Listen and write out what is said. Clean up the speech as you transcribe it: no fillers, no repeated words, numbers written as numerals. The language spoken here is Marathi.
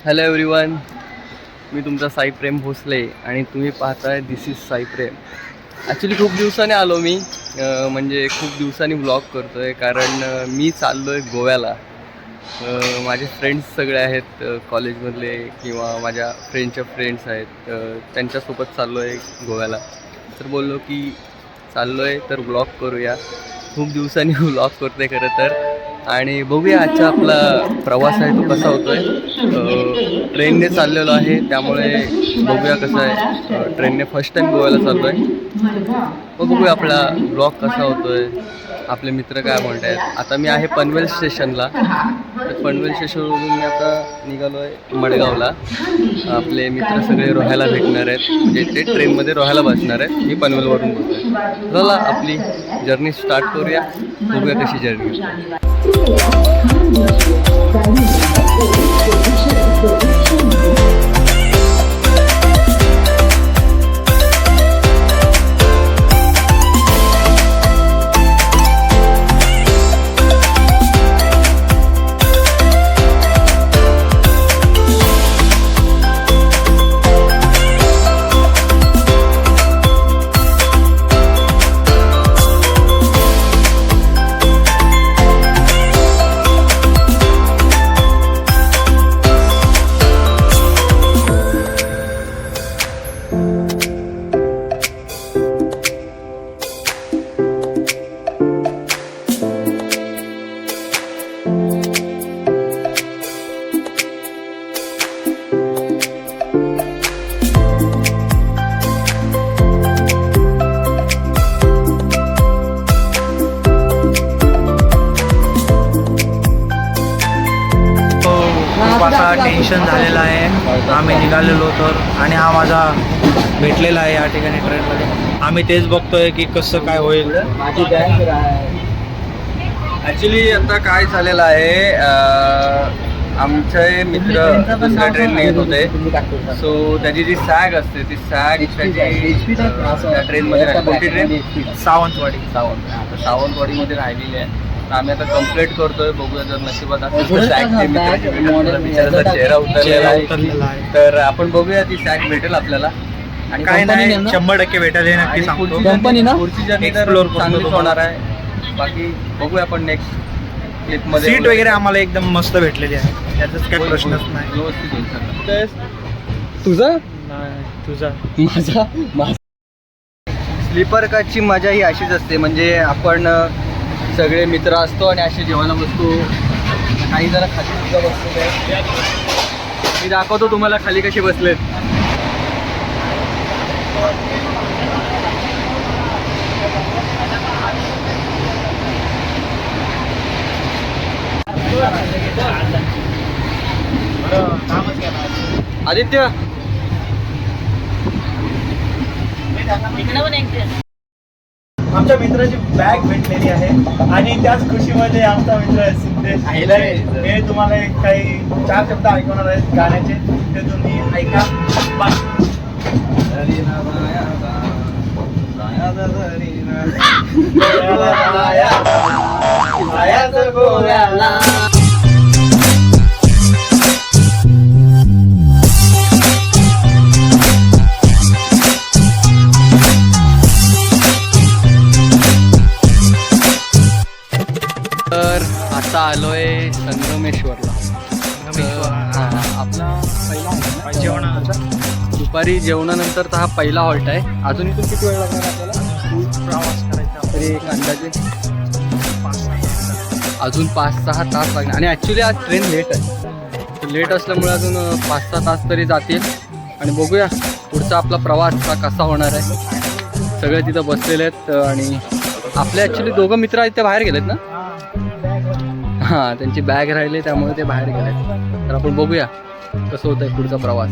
हॅलो एव्हरीवन, मी तुमचा साई प्रेम भोसले आणि तुम्ही पाहताय दिस इज साई प्रेम. ॲक्च्युली खूप दिवसाने आलो मी, म्हणजे खूप दिवसांनी व्लॉग करतो आहे कारण मी चाललो आहे गोव्याला. माझे फ्रेंड्स सगळे आहेत कॉलेजमधले किंवा माझ्या फ्रेंडच्या फ्रेंड्स आहेत, त्यांच्यासोबत चाललो आहे गोव्याला. तर बोललो की चाललो आहे तर व्लॉग करूया. खूप दिवसांनी व्लॉग करतो आहे खरं तर. आणि बघूया आजचा आपला प्रवास आहे तो कसा होतो आहे. ट्रेनने चाललेलो आहे त्यामुळे बघूया कसं आहे. ट्रेनने फर्स्ट टाईम गोव्याला चाललो आहे. बघूया आपला ब्लॉग कसा होतो आहे, आपले मित्र काय म्हणत आहेत. आता मी आहे पनवेल स्टेशनला. तर पनवेल स्टेशनवरून मी आता निघालो आहे मडगावला. आपले मित्र सगळे रोहायला भेटणार आहेत, म्हणजे ते ट्रेनमध्ये रोहायला बसणार आहेत. मी पनवेलवरून बोलतो आहे. चला आपली जर्नी स्टार्ट करूया, बघूया कशी जर्नी. टेन्शन झालेलं आहे. आम्ही निघालेलो तर, आणि हा माझा भेटलेला आहे या ठिकाणी ट्रेनमध्ये. आम्ही तेच बघतोय की कसं काय होईल. ॲक्च्युली आता काय झालेलं आहे, आमचे मित्र दुसऱ्या ट्रेनने येत होते. सो त्याची जी सॅग असते ती सॅग त्याची त्या ट्रेनमध्ये, कोणती ट्रेन? सावंतवाडीमध्ये राहिलेली आहे. आम्ही आता कंप्लीट करतोय. बघूया जर नशिबात असेल तर सॅग बिचाराचा चेहरा उतरलेला आहे तर आपण बघूया ती सॅग भेटेल आपल्याला. आणि काय नाही, 100% भेटेल हे नक्की सांगतो. पुढची जर्नी तर चांगलीच होणार आहे. बाकी बघूया आपण नेक्स्ट क्लिपमध्ये. सीट वगैरे आम्हाला एकदम मस्त भेटलेली आहे, त्याचाच काही प्रश्नच नाही. व्यवस्थित. तुझा माझा स्लीपर काची मजा ही अशीच असते. म्हणजे आपण सगळे मित्र असतो आणि असे जेवायला बसतो. काही जरा खाली सुद्धा बसलेले. मी दाखवतो तुम्हाला खाली कसे बसलेत. आदित्य आमच्या मित्राची बॅग भेटलेली आहे आणि त्याच खुशीमध्ये आमचा मित्र सिद्धेश हे तुम्हाला काही 4 शब्द ऐकवणार आहेत गाण्याचे, ते तुम्ही ऐका. तर आता आलोय संगमेश्वरला. आपला पहिला जेवणानंतर दुपारी जेवणानंतर तर हा पहिला हॉल्ट आहे. अजून इथून किती वेळ लागणार आपल्याला प्रवास करायचा? तरी एक अंदाजे अजून 5-6 तास लागणार. आणि ॲक्च्युली आज ट्रेन लेट आहे. लेट असल्यामुळे अजून 5-6 तास तरी जातील. आणि बघूया पुढचा आपला प्रवास हा कसा होणार आहे. सगळे तिथं बसलेले आहेत आणि आपले ॲक्च्युली 2 मित्र आहेत ते बाहेर गेलेत ना. हां, त्यांची बॅग राहिली त्यामुळे ते बाहेर गेलेत. तर आपण बघूया कसं होतं आहे पुढचा प्रवास.